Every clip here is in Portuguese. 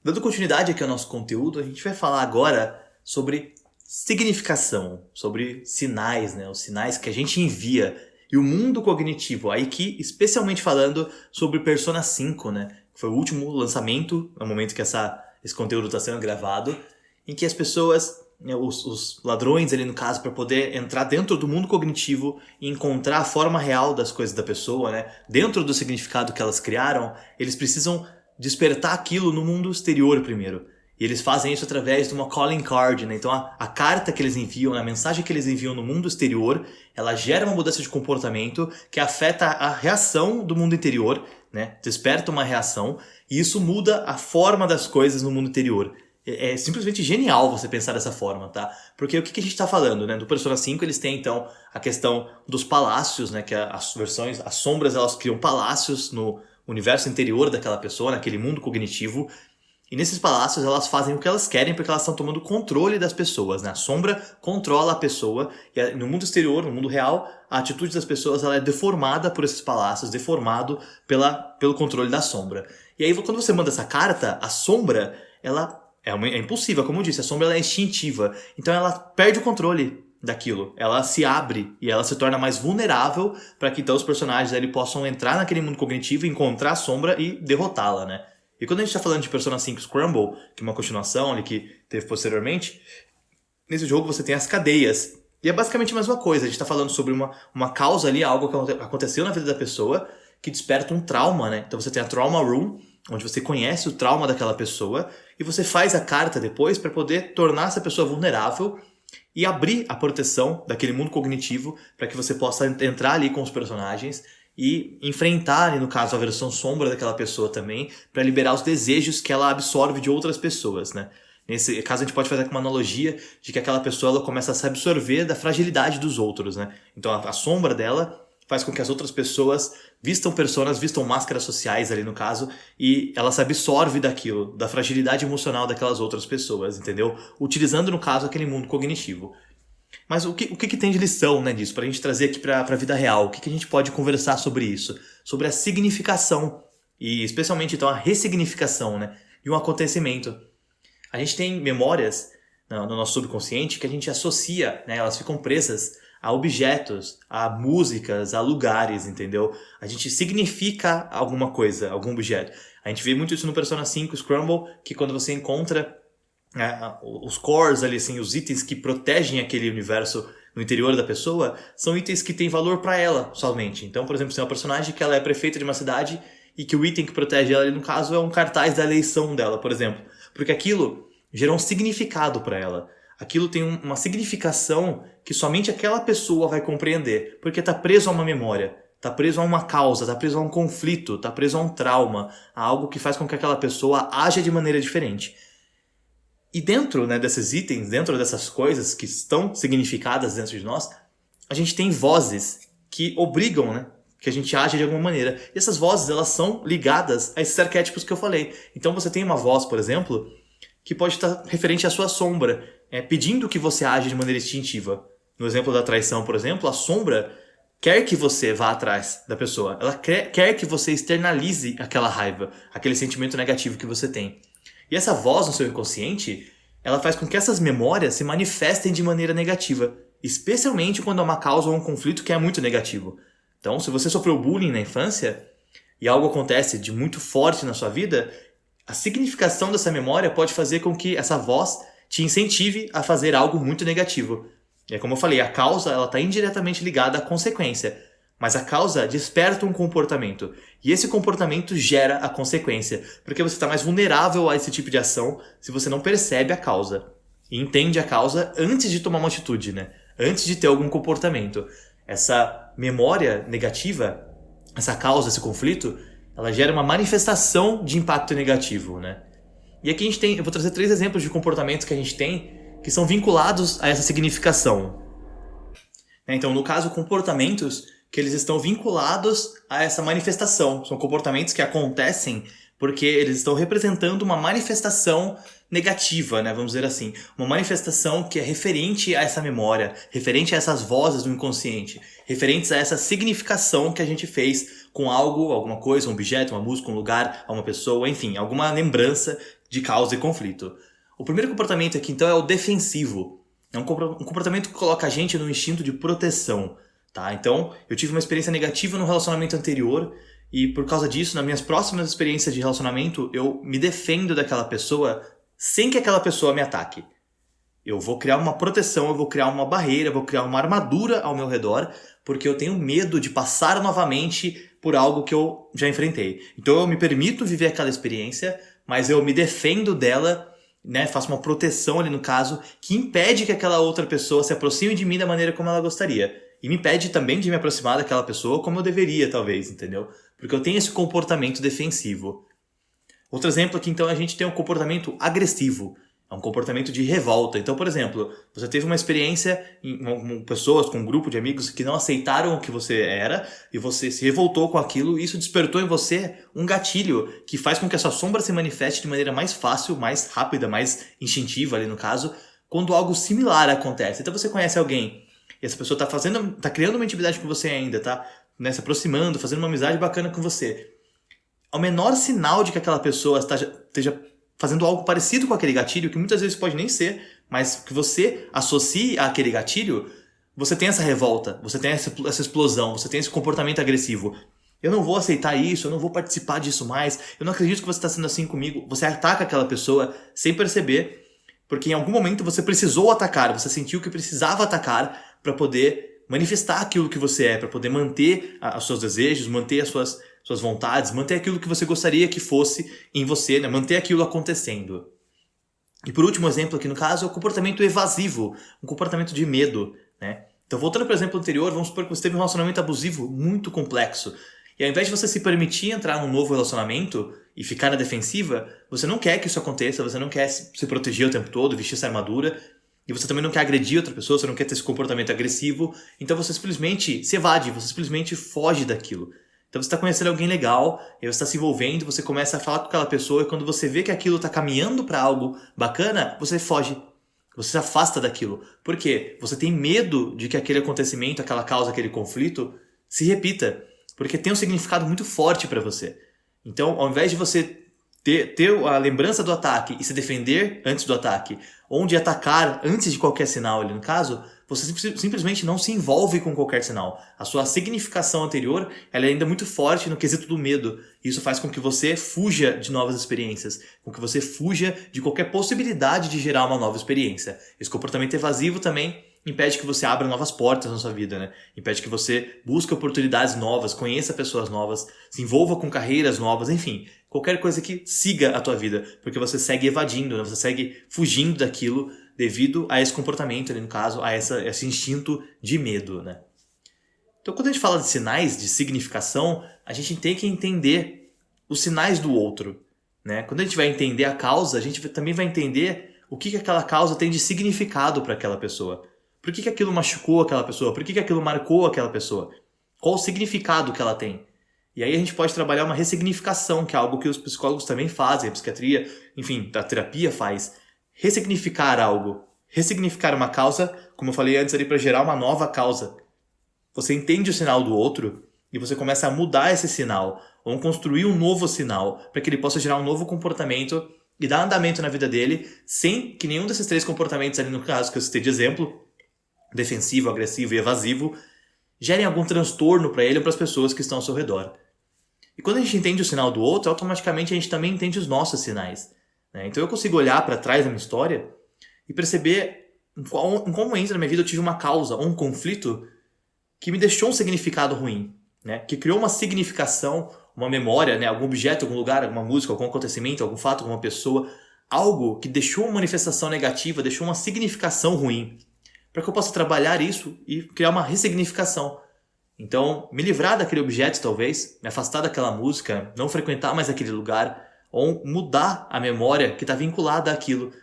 Dando continuidade aqui ao nosso conteúdo, a gente vai falar agora sobre significação, sobre sinais, né? Os sinais que a gente envia e o mundo cognitivo. Aí que, especialmente falando sobre Persona 5, né? Que foi o último lançamento, no momento que esse conteúdo está sendo gravado, em que as pessoas, né, os ladrões ali no caso, para poder entrar dentro do mundo cognitivo e encontrar a forma real das coisas da pessoa, né? Dentro do significado que elas criaram, eles precisam despertar aquilo no mundo exterior primeiro. E eles fazem isso através de uma calling card, né? Então a carta que eles enviam, a mensagem que eles enviam no mundo exterior, ela gera uma mudança de comportamento que afeta a reação do mundo interior, né? Desperta uma reação e isso muda a forma das coisas no mundo interior. É simplesmente genial você pensar dessa forma, tá? Porque o que a gente está falando, né? Do Persona 5 eles têm então a questão dos palácios, né? Que as versões, as sombras, elas criam palácios no universo interior daquela pessoa, naquele mundo cognitivo. E nesses palácios elas fazem o que elas querem porque elas estão tomando controle das pessoas, né? A sombra controla a pessoa e no mundo exterior, no mundo real, a atitude das pessoas ela é deformada por esses palácios, deformado pelo controle da sombra. E aí quando você manda essa carta, a sombra, ela é impulsiva, como eu disse, a sombra ela é instintiva. Então ela perde o controle daquilo, ela se abre e ela se torna mais vulnerável para que então os personagens ali possam entrar naquele mundo cognitivo, encontrar a sombra e derrotá-la, né? E quando a gente está falando de Persona 5 Scramble, que é uma continuação ali que teve posteriormente, nesse jogo você tem as cadeias. E é basicamente a mesma coisa, a gente está falando sobre uma causa ali, algo que aconteceu na vida da pessoa, que desperta um trauma, né? Então você tem a Trauma Room, onde você conhece o trauma daquela pessoa, e você faz a carta depois para poder tornar essa pessoa vulnerável e abrir a proteção daquele mundo cognitivo para que você possa entrar ali com os personagens e enfrentar, ali, no caso, a versão sombra daquela pessoa também, para liberar os desejos que ela absorve de outras pessoas, né? Nesse caso, a gente pode fazer uma analogia de que aquela pessoa ela começa a se absorver da fragilidade dos outros, né? Então, a sombra dela faz com que as outras pessoas vistam personas, vistam máscaras sociais ali no caso, e ela se absorve daquilo, da fragilidade emocional daquelas outras pessoas, entendeu? Utilizando, no caso, aquele mundo cognitivo. Mas o que tem de lição, né, disso? Pra gente trazer aqui pra vida real, o que a gente pode conversar sobre isso? Sobre a significação, e especialmente então a ressignificação, né, de um acontecimento. A gente tem memórias no nosso subconsciente que a gente associa, né, elas ficam presas a objetos, a músicas, a lugares, entendeu? A gente significa alguma coisa, algum objeto. A gente vê muito isso no Persona 5 Scramble, que quando você encontra os cores ali, assim, os itens que protegem aquele universo no interior da pessoa, são itens que têm valor para ela somente. Então, por exemplo, se é uma personagem que ela é prefeita de uma cidade e que o item que protege ela, no caso, é um cartaz da eleição dela, por exemplo. Porque aquilo gerou um significado para ela. Aquilo tem uma significação que somente aquela pessoa vai compreender, porque está preso a uma memória, está preso a uma causa, está preso a um conflito, está preso a um trauma, a algo que faz com que aquela pessoa haja de maneira diferente. E dentro, né, desses itens, dentro dessas coisas que estão significadas dentro de nós, a gente tem vozes que obrigam, né, que a gente age de alguma maneira. E essas vozes, elas são ligadas a esses arquétipos que eu falei. Então você tem uma voz, por exemplo, que pode estar referente à sua sombra, pedindo que você age de maneira instintiva. No exemplo da traição, por exemplo, a sombra quer que você vá atrás da pessoa. Ela quer que você externalize aquela raiva, aquele sentimento negativo que você tem. E essa voz no seu inconsciente, ela faz com que essas memórias se manifestem de maneira negativa, especialmente quando há uma causa ou um conflito que é muito negativo. Então, se você sofreu bullying na infância e algo acontece de muito forte na sua vida, a significação dessa memória pode fazer com que essa voz te incentive a fazer algo muito negativo. E é como eu falei, a causa ela está indiretamente ligada à consequência. Mas a causa desperta um comportamento. E esse comportamento gera a consequência. Porque você está mais vulnerável a esse tipo de ação se você não percebe a causa. E entende a causa antes de tomar uma atitude, né? Antes de ter algum comportamento. Essa memória negativa, essa causa, esse conflito, ela gera uma manifestação de impacto negativo, né? E aqui eu vou trazer 3 exemplos de comportamentos que a gente tem que são vinculados a essa significação. Então, no caso, comportamentos que eles estão vinculados a essa manifestação. São comportamentos que acontecem porque eles estão representando uma manifestação negativa, né? Vamos dizer assim. Uma manifestação que é referente a essa memória, referente a essas vozes do inconsciente, referentes a essa significação que a gente fez com algo, alguma coisa, um objeto, uma música, um lugar, uma pessoa, enfim, alguma lembrança de causa e conflito. O primeiro comportamento aqui, então, é o defensivo. É um comportamento que coloca a gente no instinto de proteção, tá? Então, eu tive uma experiência negativa no relacionamento anterior e, por causa disso, nas minhas próximas experiências de relacionamento, eu me defendo daquela pessoa sem que aquela pessoa me ataque. Eu vou criar uma proteção, eu vou criar uma barreira, eu vou criar uma armadura ao meu redor, porque eu tenho medo de passar novamente por algo que eu já enfrentei. Então eu me permito viver aquela experiência, mas eu me defendo dela, né, faço uma proteção ali no caso, que impede que aquela outra pessoa se aproxime de mim da maneira como ela gostaria. E me impede também de me aproximar daquela pessoa como eu deveria, talvez, entendeu? Porque eu tenho esse comportamento defensivo. Outro exemplo aqui, então, a gente tem um comportamento agressivo. É um comportamento de revolta. Então, por exemplo, você teve uma experiência com pessoas, com um grupo de amigos que não aceitaram o que você era e você se revoltou com aquilo e isso despertou em você um gatilho que faz com que a sua sombra se manifeste de maneira mais fácil, mais rápida, mais instintiva ali no caso, quando algo similar acontece. Então você conhece alguém e essa pessoa tá criando uma intimidade com você ainda, tá? Né, se aproximando, fazendo uma amizade bacana com você. Ao menor sinal de que aquela pessoa esteja fazendo algo parecido com aquele gatilho, que muitas vezes pode nem ser, mas que você associe àquele gatilho, você tem essa revolta, você tem essa explosão, você tem esse comportamento agressivo. Eu não vou aceitar isso, eu não vou participar disso mais, eu não acredito que você está sendo assim comigo. Você ataca aquela pessoa sem perceber, porque em algum momento você precisou atacar, você sentiu que precisava atacar para poder manifestar aquilo que você é, para poder manter os seus desejos, manter as suas vontades, manter aquilo que você gostaria que fosse em você, né? Manter aquilo acontecendo. E por último exemplo aqui no caso é o comportamento evasivo, um comportamento de medo, né? Então voltando para o exemplo anterior, vamos supor que você teve um relacionamento abusivo muito complexo. E ao invés de você se permitir entrar num novo relacionamento e ficar na defensiva, você não quer que isso aconteça, você não quer se proteger o tempo todo, vestir essa armadura, e você também não quer agredir outra pessoa, você não quer ter esse comportamento agressivo, então você simplesmente se evade, você simplesmente foge daquilo. Então você está conhecendo alguém legal, e você está se envolvendo, você começa a falar com aquela pessoa, e quando você vê que aquilo está caminhando para algo bacana, você foge. Você se afasta daquilo. Por quê? Você tem medo de que aquele acontecimento, aquela causa, aquele conflito se repita. Porque tem um significado muito forte para você. Então, ao invés de você ter a lembrança do ataque e se defender antes do ataque, ou de atacar antes de qualquer sinal ali no caso, você simplesmente não se envolve com qualquer sinal. A sua significação anterior ela é ainda muito forte no quesito do medo. Isso faz com que você fuja de novas experiências, com que você fuja de qualquer possibilidade de gerar uma nova experiência. Esse comportamento evasivo também impede que você abra novas portas na sua vida, né? Impede que você busque oportunidades novas, conheça pessoas novas, se envolva com carreiras novas, enfim, qualquer coisa que siga a tua vida, porque você segue evadindo, né? Você segue fugindo daquilo devido a esse comportamento, ali no caso, a esse instinto de medo, né? Então, quando a gente fala de sinais de significação, a gente tem que entender os sinais do outro, né? Quando a gente vai entender a causa, a gente também vai entender o que aquela causa tem de significado para aquela pessoa. Por que aquilo machucou aquela pessoa? Por que aquilo marcou aquela pessoa? Qual o significado que ela tem? E aí a gente pode trabalhar uma ressignificação, que é algo que os psicólogos também fazem, a psiquiatria, enfim, a terapia faz. Ressignificar algo. Ressignificar uma causa, como eu falei antes ali, para gerar uma nova causa. Você entende o sinal do outro e você começa a mudar esse sinal, ou construir um novo sinal, para que ele possa gerar um novo comportamento e dar andamento na vida dele, sem que nenhum desses 3 comportamentos ali no caso que eu citei de exemplo, defensivo, agressivo e evasivo, gerem algum transtorno para ele ou para as pessoas que estão ao seu redor. E quando a gente entende o sinal do outro, automaticamente a gente também entende os nossos sinais, né? Então eu consigo olhar para trás da minha história e perceber em qual momento na minha vida eu tive uma causa ou um conflito que me deixou um significado ruim, né? Que criou uma significação, uma memória, né? Algum objeto, algum lugar, alguma música, algum acontecimento, algum fato, alguma pessoa, algo que deixou uma manifestação negativa, deixou uma significação ruim, para que eu possa trabalhar isso e criar uma ressignificação. Então, me livrar daquele objeto talvez, me afastar daquela música, não frequentar mais aquele lugar, ou mudar a memória que está vinculada àquilo.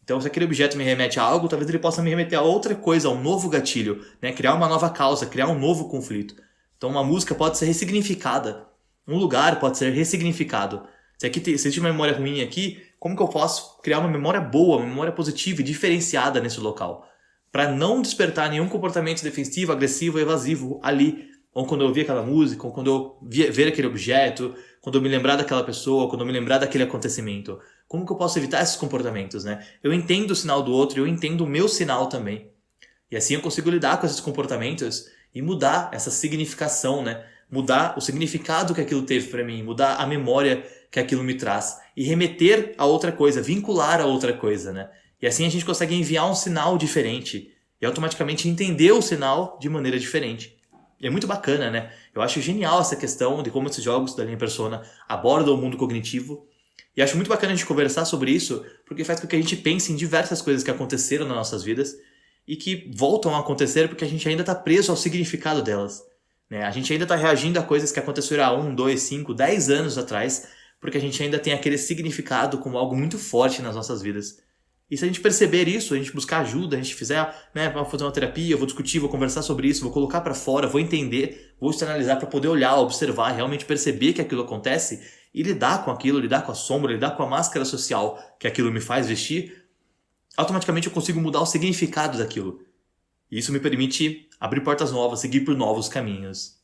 Então, se aquele objeto me remete a algo, talvez ele possa me remeter a outra coisa, a um novo gatilho, né? Criar uma nova causa, criar um novo conflito. Então, uma música pode ser ressignificada, um lugar pode ser ressignificado. Se existe uma memória ruim aqui, como que eu posso criar uma memória boa, uma memória positiva e diferenciada nesse local? Para não despertar nenhum comportamento defensivo, agressivo, evasivo ali. Ou quando eu ouvir aquela música, ou quando eu ver aquele objeto, quando eu me lembrar daquela pessoa, quando eu me lembrar daquele acontecimento. Como que eu posso evitar esses comportamentos, né? Eu entendo o sinal do outro e eu entendo o meu sinal também. E assim eu consigo lidar com esses comportamentos e mudar essa significação, né? Mudar o significado que aquilo teve para mim, mudar a memória que aquilo me traz e remeter a outra coisa, vincular a outra coisa, né? E assim a gente consegue enviar um sinal diferente e automaticamente entender o sinal de maneira diferente. E é muito bacana, né? Eu acho genial essa questão de como esses jogos da linha Persona abordam o mundo cognitivo. E acho muito bacana a gente conversar sobre isso, porque faz com que a gente pense em diversas coisas que aconteceram nas nossas vidas e que voltam a acontecer porque a gente ainda está preso ao significado delas, né? A gente ainda está reagindo a coisas que aconteceram há 1, 2, 5, 10 anos atrás, porque a gente ainda tem aquele significado como algo muito forte nas nossas vidas. E se a gente perceber isso, a gente buscar ajuda, a gente fizer, né, vou fazer uma terapia, eu vou discutir, vou conversar sobre isso, vou colocar para fora, vou entender, vou externalizar para poder olhar, observar, realmente perceber que aquilo acontece e lidar com aquilo, lidar com a sombra, lidar com a máscara social que aquilo me faz vestir, automaticamente eu consigo mudar o significado daquilo. E isso me permite abrir portas novas, seguir por novos caminhos.